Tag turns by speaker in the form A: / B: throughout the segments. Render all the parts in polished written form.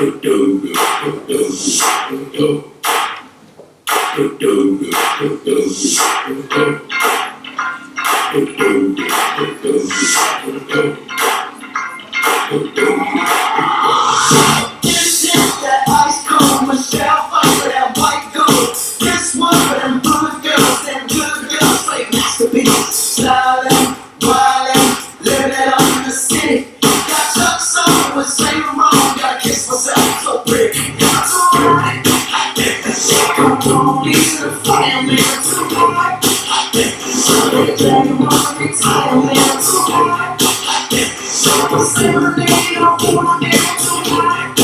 A: This is that ice cold Michelle fight for that white gold. This one for them good girls like masterpiece. Styling, wildin', living it up in the city. Got Chuck's on with Saint Laurent. Gotta kiss myself so pretty. That's alright. I think that shit gon' go easy to family. That's alright. I think that shit gon' drag him on retirement. That's alright. I think that shit gon' serenade on one day. That's alright.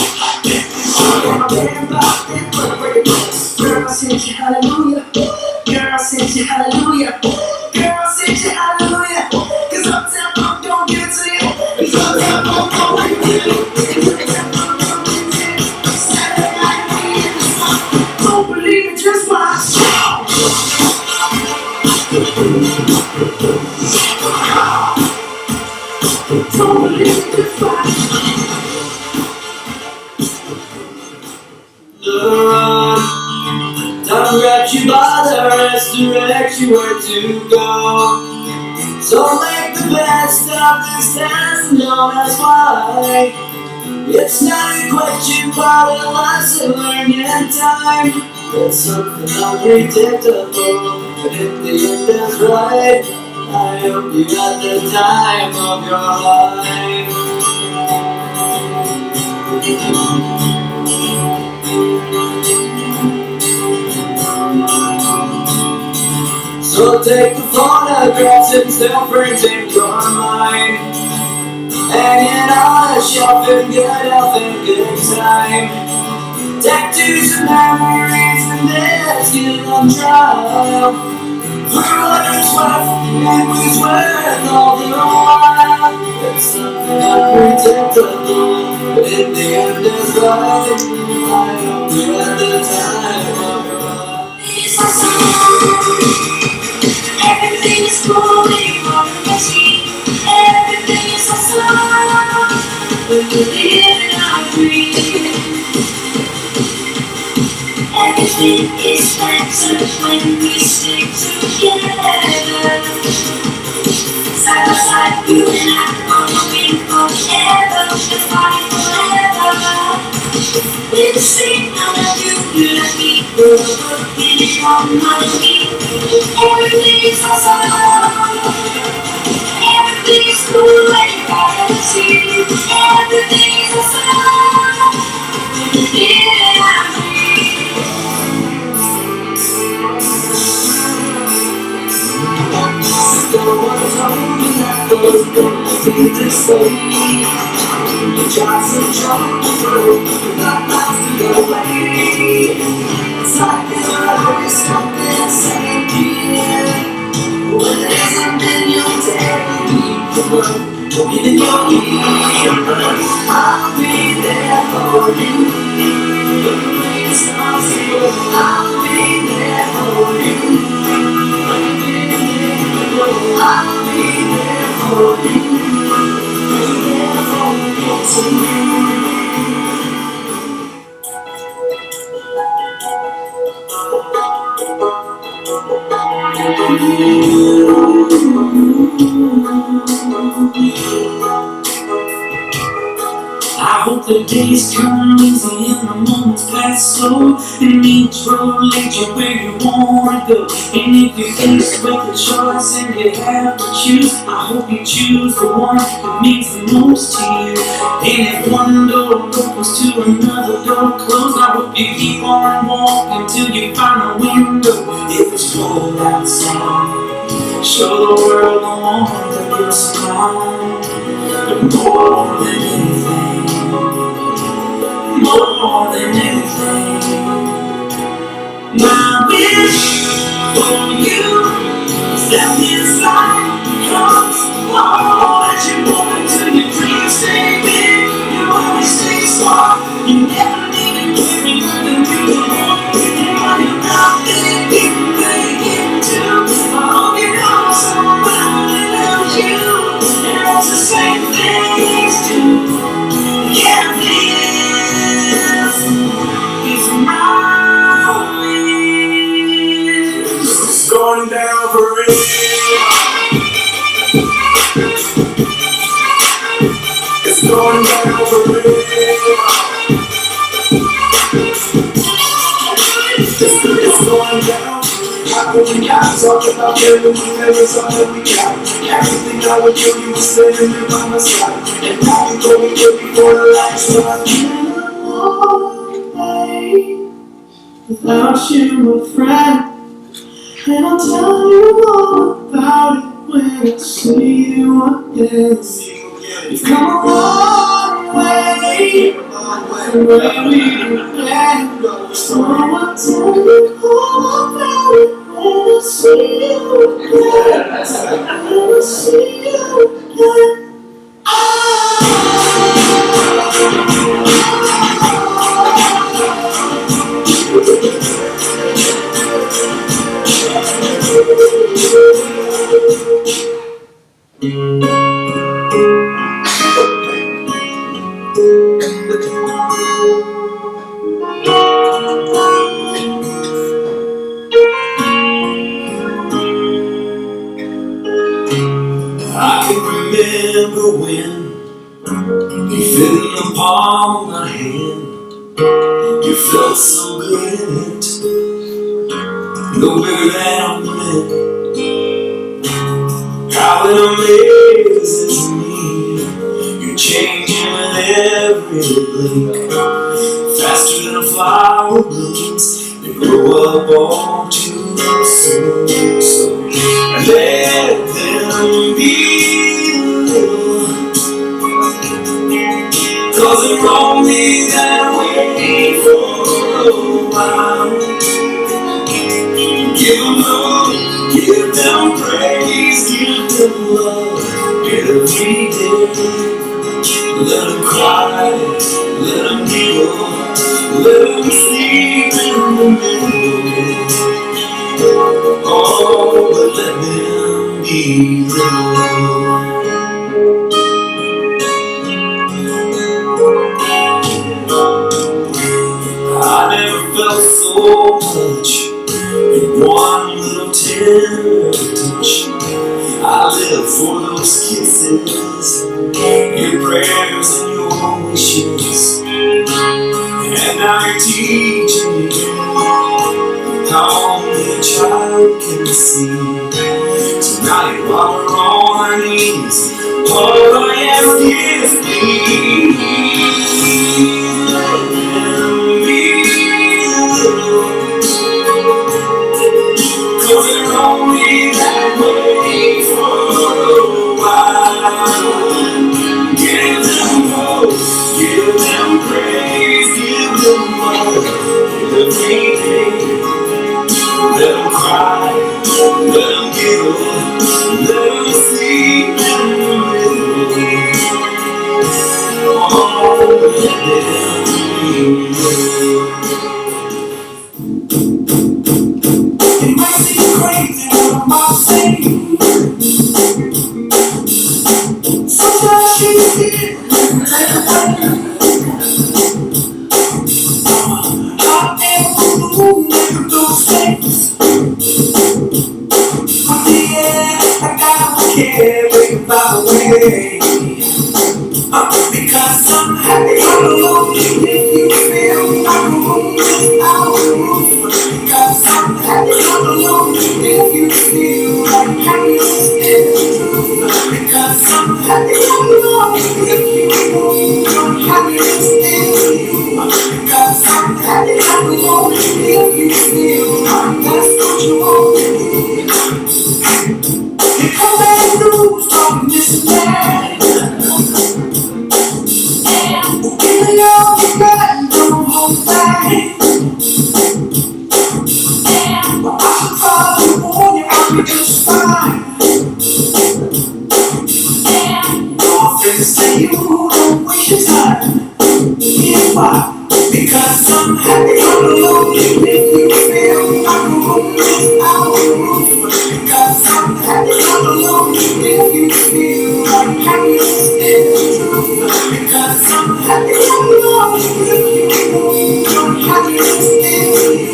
A: Girl, I sent you hallelujah. Girl, I sent you hallelujah. Girl, I sent you hallelujah. Cause uptown punk don't give it to you. Cause uptown punk don't give it to you. Saturday night, we in the sun. Don't believe it, just watch. Don't believe it, just watch. The road don't grab you by the wrist, direct you where to go. So make the best of this test, no, that's why. It's not a question, but a lesson learned in time. It's something unpredictable, but in the end it's right. I hope you got the time of your life. So take the photographs and still print in your mind, hanging on a shelf in good health and good time. Tattoos and memories and let's get on trial. For what it's worth, it was worth all the while. It's something unpredictable, but in the end it's right. I hope you had the time of your life. Everything is cool when you're on the machine. Everything is awesome when you live and I breathe. Everything is better when we stick together. Side by side, you and I on the wing forever. The fight forever. We're the same, I love you, you love me. We're working on my feet. Everything is awesome. Everything is cool when you're on the machine. Everything is awesome. Yeah, I'm free. No one told me that was gonna be this way. You try to jump through, not lasting away. It's like there's always something sinking. When it hasn't been your day, even your need. I'll be there for you. When the rain starts to go, I'll be there for you. I'll be there for you. Be there for you. I hope the days come easy and the moments pass slow, and each road leads you where you wanna go. And if you're faced with a choice and you have to choose, I hope you choose the one that means the most to you. And if one door opens to another door closed, I hope you keep on walking till you find a window. If it's cold outside, show the world the warmth of your smile. But more than anything, more than anything, my wish for you is that this life becomes all that you want to. You dream stay big, you always stay small. You never need to give me nothing to the world. And while you're out there, you make it too. I hope you know somebody loves you, and that's the same things too. Yeah, please. It's going down for real. It's going down. How can we not talk about everything that is all that we got? Everything I would give you was standing there by my side. And now we go and get before the last one. Without you, my friend. And I'll tell you all about it when I see you again. You've come a long way from where we began. So I'll tell you all about it when I see you again. When I see you again. I can remember when you fit in the palm of my hand. You felt so good in it, no bigger than a man. How it amazes me, you're changing with every blink, faster than a flower blooms. They grow up all too soon. So let them be little, 'cause it won't be that way for a while. Give them love, give them praise, give them love every day. Let them cry, let them giggle, let them sleep in the middle. Oh, but let them be little. I never felt so much in one little tender touch. I live for those kisses, your prayers and your wishes. And now you're teaching me how only a child can see. Tonight while we're on our knees, all I ask is please. Cause it won't be that way for a while. Give them hope, give them praise, give them love every day. Let them cry, let them giggle, let them sleep in the middle. Oh, let them be little. It might seem crazy what I'm about to say. Sometimes she's here, take away. I am a balloon in those things. But yeah, I gotta carry by the way. Because I'm happy I'm alone. If you feel like a room without a roof. Because I'm happy I'm alone. If you feel like happiness is the truth. Because I'm happy I'm alone. If you know happiness is you. Because I'm happy I'm alone. If you feel like that's what you want. Here come bad news from this man. Give me all you got, don't hold back. I should probably warn you, I'll be just fine. Your friends say you don't waste your time. Here's why. Because I'm happy I'm alone. If you feel like a room without a roof. Because I'm happy I'm alone. If you feel like happiness is the truth. Because I'm happy I'm alone. If you know happiness is you.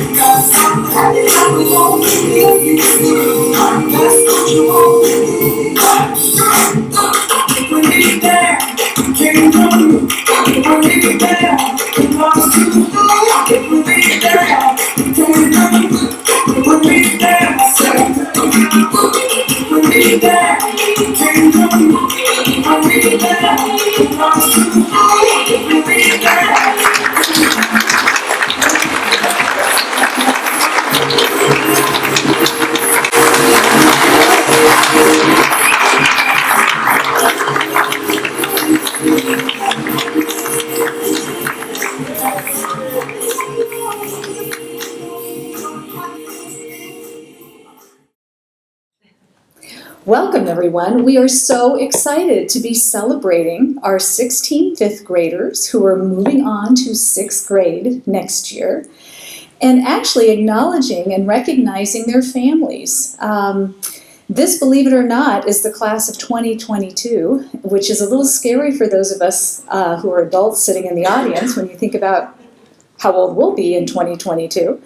A: Because I'm happy I'm alone. If you feel came from you. Bring me down. Lost too high. Bring me down. Came from you. Bring me down. Bring me down. Came from you. Bring me down. Lost too high. Bring me down.
B: Welcome, everyone. We are so excited to be celebrating our 16 fifth graders who are moving on to sixth grade next year, and actually acknowledging and recognizing their families. This, believe it or not, is the class of 2022, which is a little scary for those of us who are adults sitting in the audience when you think about how old we'll be in 2022.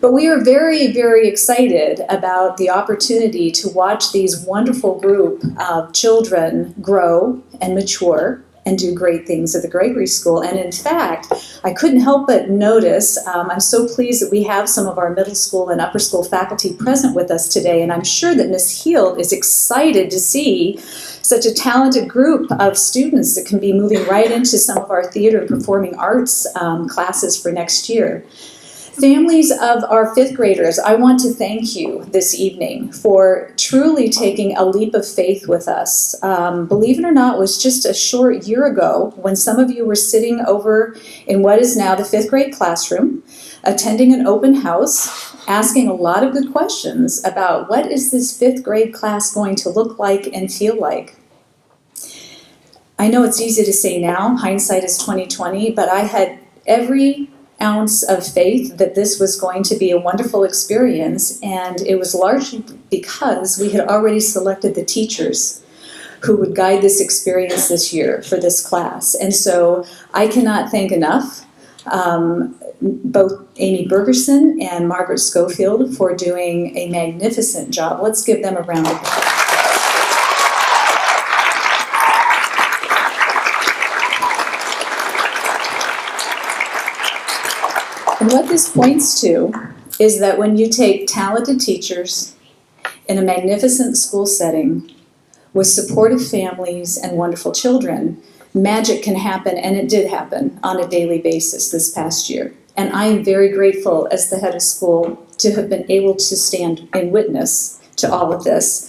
B: But we are very, very excited about the opportunity to watch these wonderful group of children grow and mature and do great things at the Gregory School. And in fact, I couldn't help but notice, I'm so pleased that we have some of our middle school and upper school faculty present with us today, and I'm sure that Ms. Heald is excited to see such a talented group of students that can be moving right into some of our theater and performing arts classes for next year. Families of our fifth graders, I want to thank you this evening for truly taking a leap of faith with us. Believe it or not, it was just a short year ago when some of you were sitting over in what is now the fifth grade classroom, attending an open house, asking a lot of good questions about what is this fifth grade class going to look like and feel like. I know it's easy to say now, hindsight is 2020, but I had every ounce of faith that this was going to be a wonderful experience, and it was largely because we had already selected the teachers who would guide this experience this year for this class. And so I cannot thank enough both Amy Bergerson and Margaret Schofield for doing a magnificent job. Let's give them a round of applause. And what this points to is that when you take talented teachers in a magnificent school setting with supportive families and wonderful children, magic can happen, and it did happen on a daily basis this past year. And I am very grateful as the head of school to have been able to stand and witness to all of this.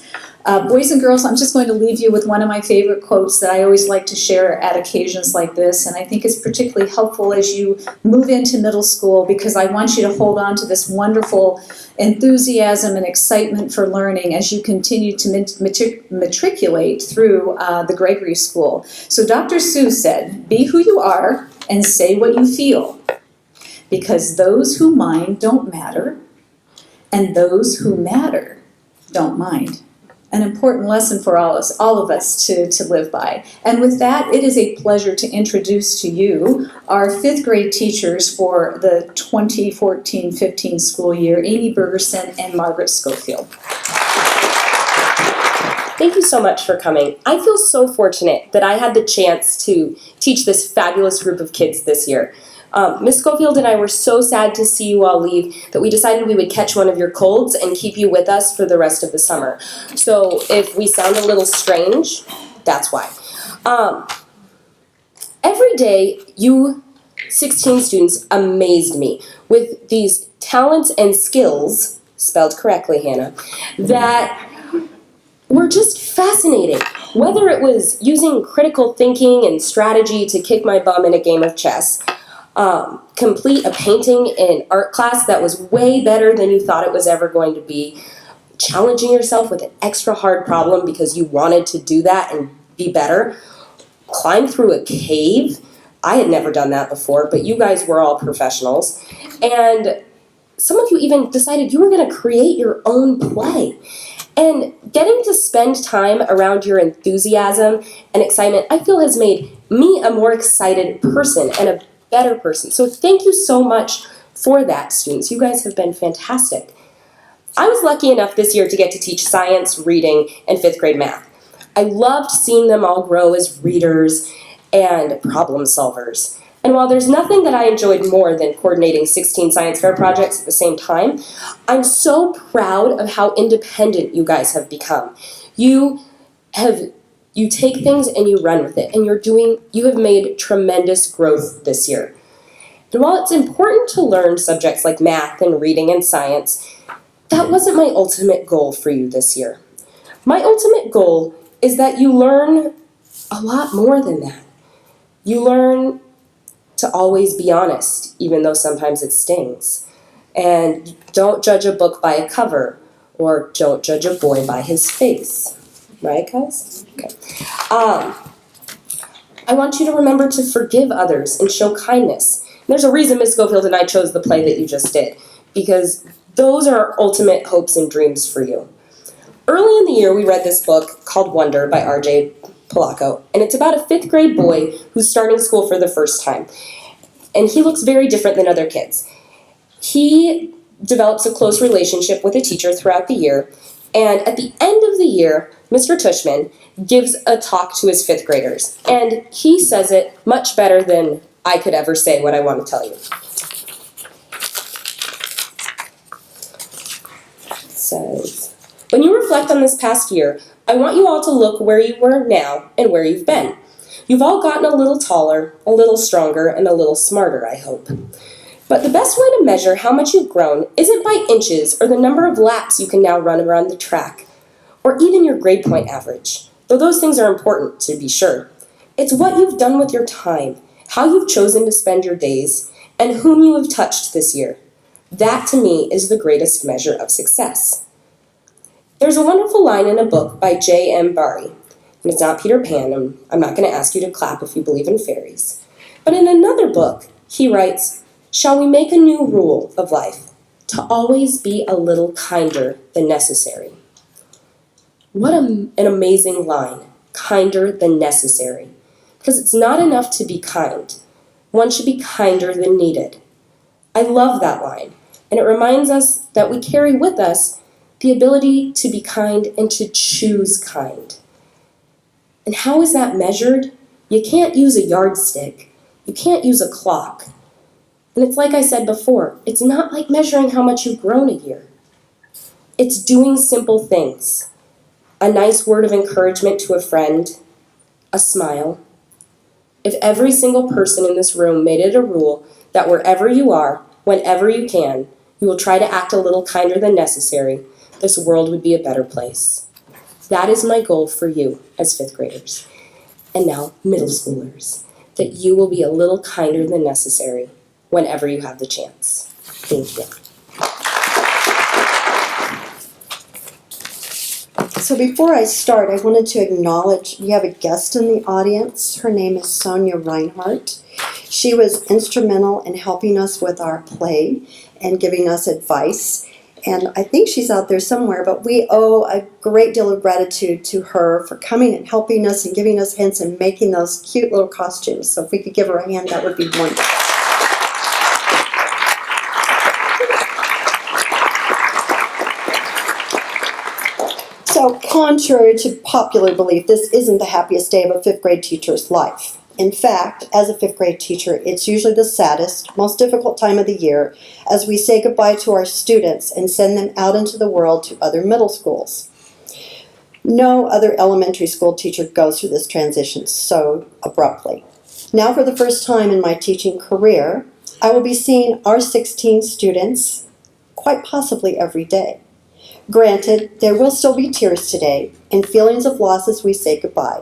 B: Boys and girls, I'm just going to leave you with one of my favorite quotes that I always like to share at occasions like this, and I think it's particularly helpful as you move into middle school, because I want you to hold on to this wonderful enthusiasm and excitement for learning as you continue to matriculate through the Gregory School. So Dr. Seuss said, "Be who you are and say what you feel, because those who mind don't matter, and those who matter don't mind." An important lesson for all of us to live by. And with that, it is a pleasure to introduce to you our fifth grade teachers for the 2014-15 school year, Amy Bergerson and Margaret Schofield.
C: Thank you so much for coming. I feel so fortunate that I had the chance to teach this fabulous group of kids this year. Ms. Schofield and I were so sad to see you all leave that we decided we would catch one of your colds and keep you with us for the rest of the summer. So if we sound a little strange, that's why. Every day, you 16 students amazed me with these talents and skills, spelled correctly, Hannah, that were just fascinating. Whether it was using critical thinking and strategy to kick my bum in a game of chess, complete a painting in art class that was way better than you thought it was ever going to be, challenging yourself with an extra hard problem because you wanted to do that and be better, climb through a cave. I had never done that before, but you guys were all professionals. And some of you even decided you were going to create your own play. And getting to spend time around your enthusiasm and excitement, I feel, has made me a more excited person and a better person. So thank you so much for that, students. You guys have been fantastic. I was lucky enough this year to get to teach science, reading, and fifth grade math. I loved seeing them all grow as readers and problem solvers. And while there's nothing that I enjoyed more than coordinating 16 science fair projects at the same time, I'm so proud of how independent you guys have become. You take things and you run with it, and you have made tremendous growth this year. And while it's important to learn subjects like math and reading and science, that wasn't my ultimate goal for you this year. My ultimate goal is that you learn a lot more than that. You learn to always be honest, even though sometimes it stings. And don't judge a book by a cover, or don't judge a boy by his face. Right, guys? Okay. I want you to remember to forgive others and show kindness. There's a reason Ms. Schofield and I chose the play that you just did, because those are our ultimate hopes and dreams for you. Early in the year, we read this book called Wonder by R.J. Polacco, and it's about a 5th grade boy who's starting school for the first time. And he looks very different than other kids. He develops a close relationship with a teacher throughout the year, and at the end of the year, Mr. Tushman gives a talk to his 5th graders, and he says it much better than I could ever say what I want to tell you. It says, when you reflect on this past year, I want you all to look where you were now and where you've been. You've all gotten a little taller, a little stronger, and a little smarter, I hope. But the best way to measure how much you've grown isn't by inches or the number of laps you can now run around the track, or even your grade point average, though those things are important, to be sure. It's what you've done with your time, how you've chosen to spend your days, and whom you have touched this year. That, to me, is the greatest measure of success. There's a wonderful line in a book by J.M. Barrie, and it's not Peter Pan, and I'm not going to ask you to clap if you believe in fairies. But in another book, he writes, "Shall we make a new rule of life, to always be a little kinder than necessary?" What an amazing line, kinder than necessary. Because it's not enough to be kind. One should be kinder than needed. I love that line, and it reminds us that we carry with us the ability to be kind and to choose kind. And how is that measured? You can't use a yardstick. You can't use a clock. And it's like I said before, it's not like measuring how much you've grown a year. It's doing simple things. A nice word of encouragement to a friend, a smile. If every single person in this room made it a rule that wherever you are, whenever you can, you will try to act a little kinder than necessary, this world would be a better place. That is my goal for you as 5th graders. And now, middle schoolers, that you will be a little kinder than necessary whenever you have the chance. Thank you.
D: So before I start, I wanted to acknowledge we have a guest in the audience. Her name is Sonia Reinhardt. She was instrumental in helping us with our play and giving us advice. And I think she's out there somewhere, but we owe a great deal of gratitude to her for coming and helping us and giving us hints and making those cute little costumes. So if we could give her a hand, that would be wonderful. So contrary to popular belief, this isn't the happiest day of a 5th grade teacher's life. In fact, as a 5th grade teacher, it's usually the saddest, most difficult time of the year as we say goodbye to our students and send them out into the world to other middle schools. No other elementary school teacher goes through this transition so abruptly. Now, for the first time in my teaching career, I will be seeing our 16 students quite possibly every day. Granted, there will still be tears today and feelings of loss as we say goodbye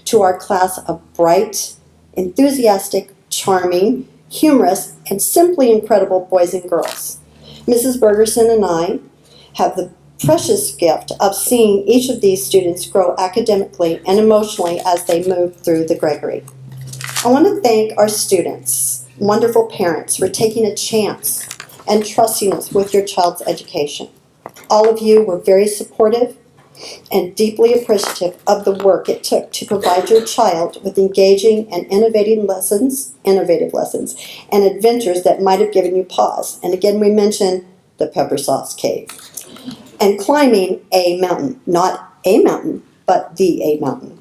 D: to our class of bright, enthusiastic, charming, humorous, and simply incredible boys and girls. Mrs. Bergerson and I have the precious gift of seeing each of these students grow academically and emotionally as they move through the Gregory. I want to thank our students, wonderful parents, for taking a chance and trusting us with your child's education. All of you were very supportive and deeply appreciative of the work it took to provide your child with engaging and innovative lessons, and adventures that might have given you pause. And again, we mentioned the Pepper Sauce Cave. And climbing a mountain, not a mountain, but the A mountain.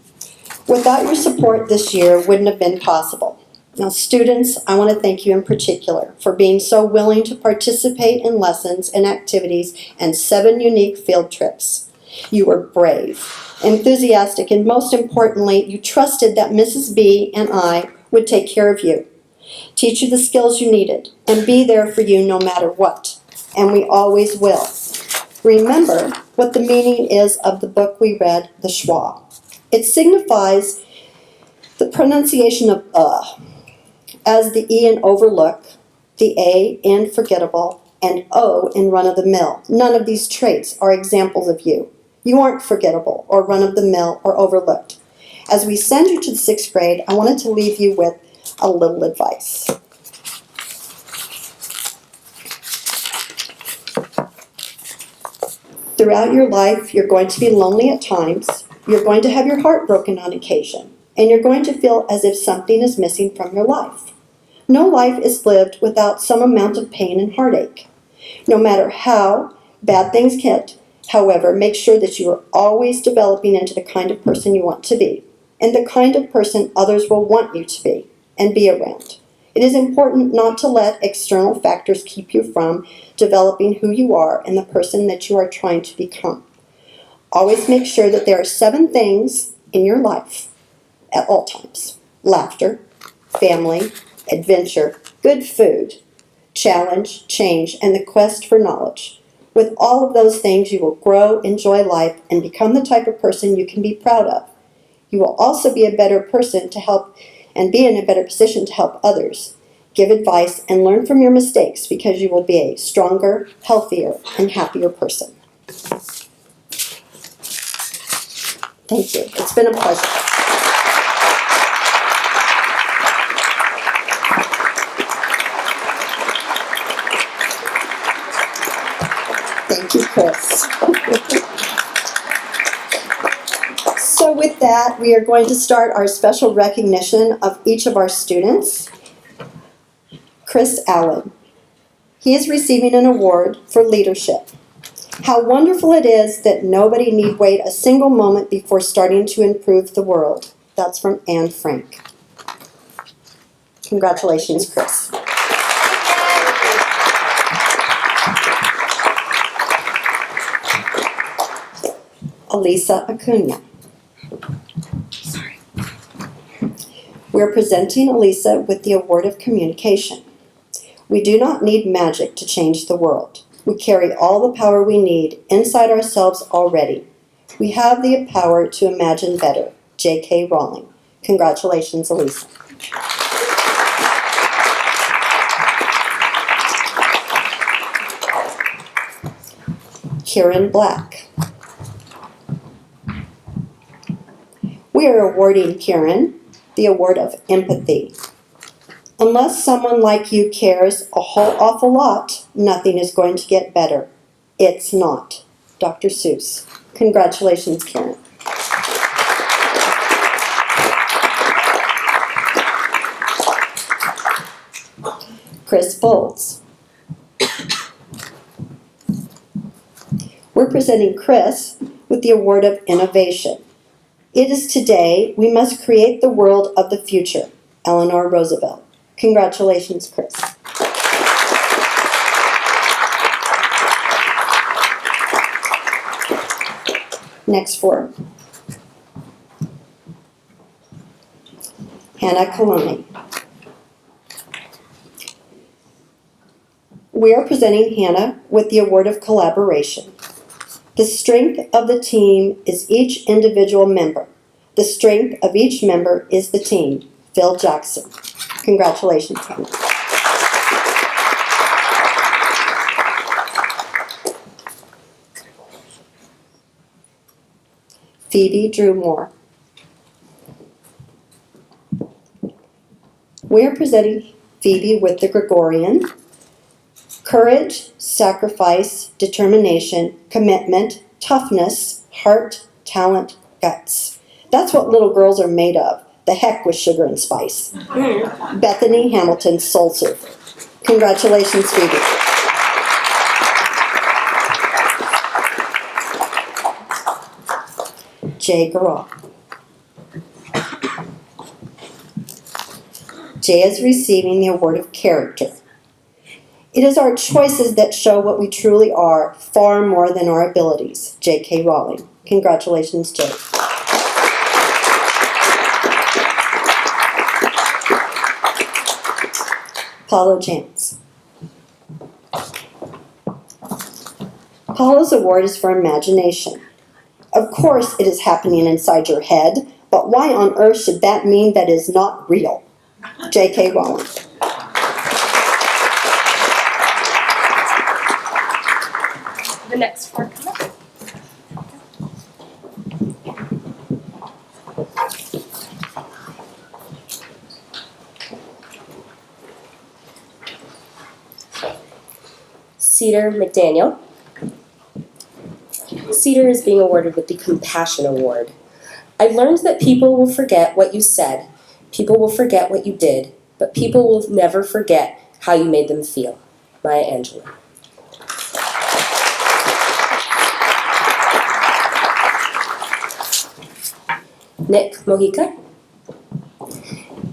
D: Without your support, this year wouldn't have been possible. Now, students, I want to thank you in particular for being so willing to participate in lessons and activities and 7 unique field trips. You were brave, enthusiastic, and most importantly, you trusted that Mrs. B and I would take care of you, teach you the skills you needed, and be there for you no matter what. And we always will. Remember what the meaning is of the book we read, The Schwa. It signifies the pronunciation of as the E in overlook, the A in forgettable, and O in run-of-the-mill. None of these traits are examples of you. You aren't forgettable or run-of-the-mill or overlooked. As we send you to the 6th grade, I wanted to leave you with a little advice. Throughout your life, you're going to be lonely at times, you're going to have your heart broken on occasion, and you're going to feel as if something is missing from your life. No life is lived without some amount of pain and heartache. No matter how bad things get, however, make sure that you are always developing into the kind of person you want to be, and the kind of person others will want you to be and be around. It is important not to let external factors keep you from developing who you are and the person that you are trying to become. Always make sure that there are 7 things in your life at all times: laughter, family, adventure, good food, challenge, change, and the quest for knowledge. With all of those things, you will grow, enjoy life, and become the type of person you can be proud of. You will also be a better person to help and be in a better position to help others. Give advice and learn from your mistakes because you will be a stronger, healthier, and happier person. Thank you. It's been a pleasure. Thank you, Chris. So with that, we are going to start our special recognition of each of our students. Chris Allen. He is receiving an award for leadership. How wonderful it is that nobody need wait a single moment before starting to improve the world. That's from Anne Frank. Congratulations, Chris. Elisa Acuna. We're presenting Elisa with the Award of Communication. We do not need magic to change the world. We carry all the power we need inside ourselves already. We have the power to imagine better. J.K. Rowling. Congratulations, Elisa. Kieran Black. We are awarding Kieran the Award of Empathy. Unless someone like you cares a whole awful lot, nothing is going to get better. It's not. Dr. Seuss. Congratulations, Karen. Chris Bolts. We're presenting Chris with the Award of Innovation. It is today we must create the world of the future. Eleanor Roosevelt. Congratulations, Chris. Next four. Hannah Coloni. We are presenting Hannah with the Award of Collaboration. The strength of the team is each individual member. The strength of each member is the team. Phil Jackson. Congratulations, Hannah. Phoebe Drew Moore. We are presenting Phoebe with the Gregorian. Courage, sacrifice, determination, commitment, toughness, heart, talent, guts. That's what little girls are made of. The heck with sugar and spice. Bethany Hamilton, Soul Surfer. Congratulations, Phoebe. Jay Garrow. Jay is receiving the Award of Character. It is our choices that show what we truly are, far more than our abilities. J.K. Rowling. Congratulations, Jay. Paulo Jans. Paulo's award is for imagination. Of course it is happening inside your head, but why on earth should that mean that it is not real? J.K. Rowling.
C: The next four come up. Cedar McDaniel. Cedar is being awarded with the Compassion Award. I learned that people will forget what you said, people will forget what you did, but people will never forget how you made them feel. Maya Angelou. Nick Mojica.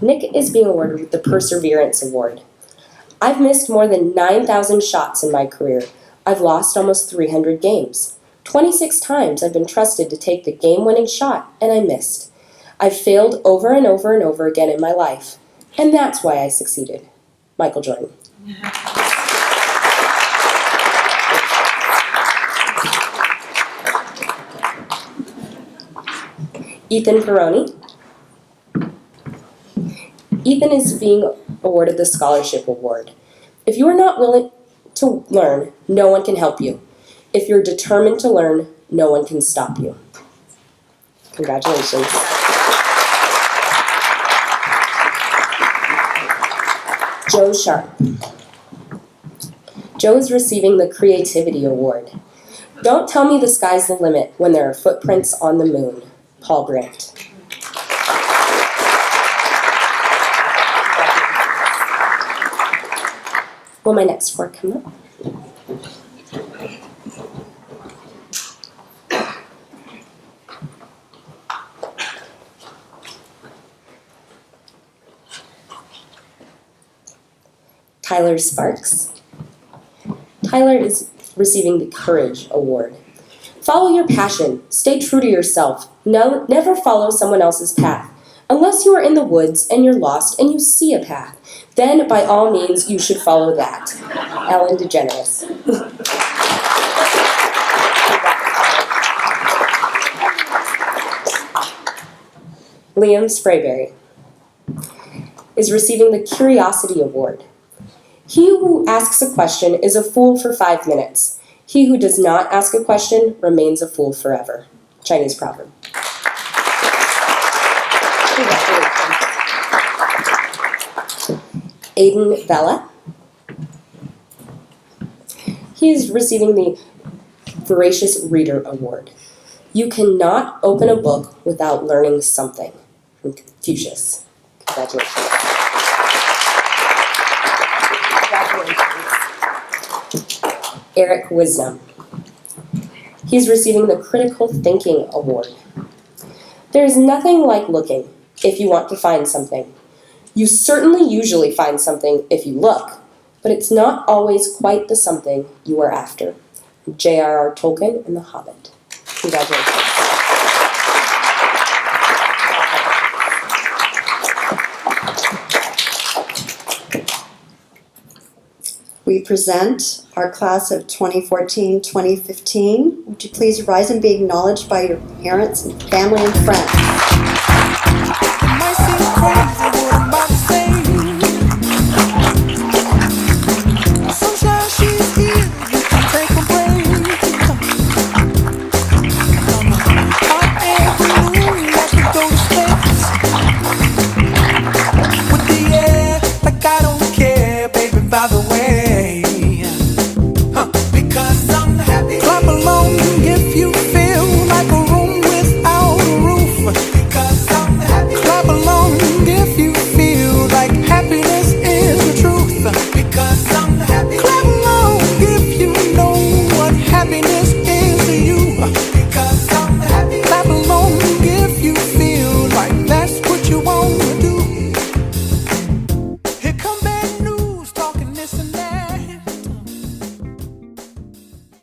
C: Nick is being awarded with the Perseverance Award. I've missed more than 9,000 shots in my career. I've lost almost 300 games. 26 times I've been trusted to take the game-winning shot, and I missed. I've failed over and over and over again in my life, and that's why I succeeded. Michael Jordan. Ethan Peroni. Ethan is being awarded the Scholarship Award. If you are not willing to learn, no one can help you. If you're determined to learn, no one can stop you. Congratulations. Joe Sharp. Joe is receiving the Creativity Award. Don't tell me the sky's the limit when there are footprints on the moon. Paul Grant. Will my next four come up? Tyler Sparks. Tyler is receiving the Courage Award. Follow your passion. Stay true to yourself. No, never follow someone else's path. Unless you are in the woods and you're lost and you see a path, then by all means you should follow that. Ellen DeGeneres. Liam Sprayberry is receiving the Curiosity Award. He who asks a question is a fool for 5 minutes. He who does not ask a question remains a fool forever. Chinese proverb. Aiden Bella. He is receiving the Voracious Reader Award. You cannot open a book without learning something. From Confucius. Congratulations. Eric Wisdom. He's receiving the Critical Thinking Award. There is nothing like looking if you want to find something. You certainly usually find something if you look, but it's not always quite the something you are after. J.R.R. Tolkien and The Hobbit. Congratulations.
D: We present our class of 2014-2015. Would you please rise and be acknowledged by your parents and family and friends?